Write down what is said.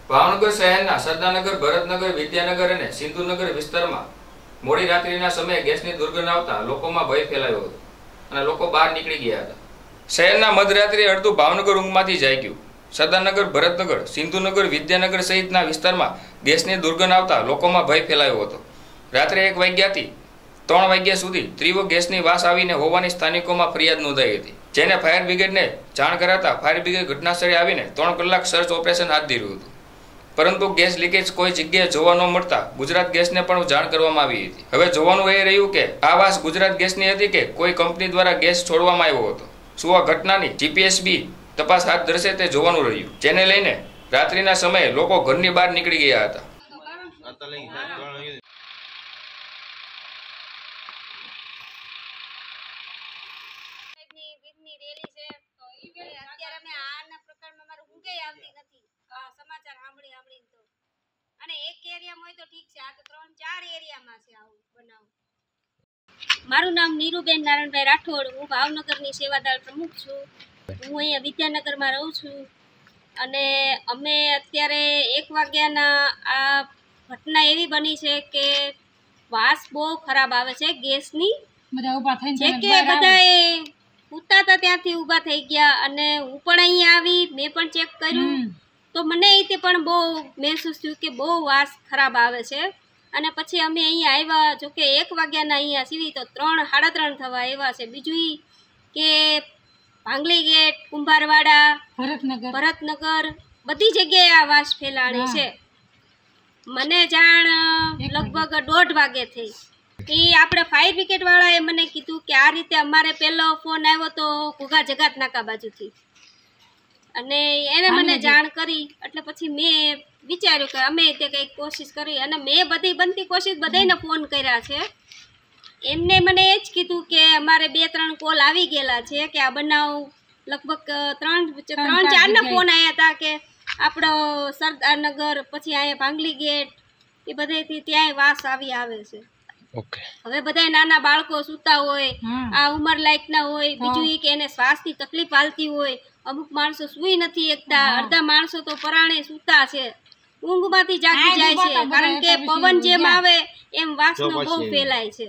ભાવનગર શહેરના સરદારનગર, ભરતનગર, વિદ્યાનગર અને સિંધુનગર વિસ્તારમાં મોડી રાત્રિના સમયે ગેસની દુર્ગંધ આવતા લોકોમાં ભય ફેલાયો હતો અને લોકો બહાર નીકળી ગયા હતા. શહેરના મધરાત્રિએ અડધું ભાવનગર ઊંઘમાંથી જાગ્યું. સરદારનગર, ભરતનગર, સિંધુનગર, વિદ્યાનગર સહિતના વિસ્તારમાં ગેસની દુર્ગંધ આવતા લોકોમાં ભય ફેલાયો હતો. રાત્રે 1 વાગ્યાથી 3 વાગ્યા સુધી તીવ્ર ગેસની વાસ આવીને હોવાની સ્થાનિકોમાં ફરિયાદ નોંધાઈ હતી, જેને ફાયર બ્રિગેડને જાણ કરાતા ફાયર બ્રિગેડ ઘટનાસ્થળે આવીને 3 કલાક સર્ચ ઓપરેશન હાથ ધર્યું હતું. પરંતુ ગેસ લીકેજ કોઈ જગ્યાએ જોવા ન મળતા ગુજરાત ગેસને પણ જાણ કરવામાં આવી હતી. હવે જોવાનું એ રહ્યું કે આ વાસ ગુજરાત ગેસની હતી કે કોઈ કંપની દ્વારા ગેસ છોડવામાં આવ્યો હતો. શું આ ઘટનાની જીપીએસબી તપાસ હાથ ધરશે તે જોવાનું રહ્યું, જેને લઈને રાત્રિના સમયે લોકો ઘરની બહાર નીકળી ગયા હતા. સમાચાર સાંભળી તો અને એક એરિયામાં હોય તો ઠીક છે, આ તો 3-4 એરિયામાં છે આવું બનાવ. મારું નામ નીરુબેન નારાયણભાઈ રાઠોડ. હું ભાવનગરની સેવાદળ પ્રમુખ છું. હું અહીંયા વિદ્યાનગરમાં રહું છું અને અમે અત્યારે 1 વાગ્યાના આ ઘટના એવી બની છે કે વાસ બહુ ખરાબ આવે છે ગેસની. જે કે બધાએ ઉતા હતા ત્યાંથી ઊભા થઈ ગયા અને હું પણ અહીંયા આવી, મેં પણ ચેક કર્યું તો મને એ પણ બહુ મહેસૂસ થયું કે બહુ વાસ ખરાબ આવે છે. અને પછી અમે અહીંયા આવ્યા, જોકે 1 વાગ્યાના અહીંયા સીવી તો 3-3:30 થવા આવ્યા છે. બીજું કે ભાંગલી ગેટ, કુંભારવાડા, ભરતનગર બધી જગ્યાએ આ વાસ ફેલાણી છે. મને જાણ લગભગ 1:30 વાગે થઈ. એ આપણે ફાયર બ્રિગેડ વાળાએ મને કીધું કે આ રીતે અમારે પહેલો ફોન આવ્યો તો ઘોઘા જગાત નાકા બાજુથી, અને એને મને જાણ કરી એટલે પછી મેં વિચાર્યું કે અમે તે કંઈક કોશિશ કરી અને મેં બધી બનતી કોશિશ બધાને ફોન કર્યા છે. એમને મને એ જ કીધું કે અમારે 2-3 કોલ આવી ગયેલા છે કે આ બનાવ લગભગ 3-4 ફોન આવ્યા હતા કે આપણો સરદારનગર, પછી અહીંયા ભાંગલી ગેટ, એ બધેથી ત્યાં વાસ આવે છે. હવે બધા નાના બાળકો સૂતા હોય, આ ઉંમર લાયકના હોય, બીજું એ કે એને શ્વાસની તકલીફ હાલતી હોય, અમુક માણસો સુઈ નથી શકતા, અડધા માણસો તો પરાણે સૂતા છે, ઊંઘમાંથી જાગી જાય છે, કારણ કે પવન જેમ આવે એમ વાસનો બહુ ફેલાય છે.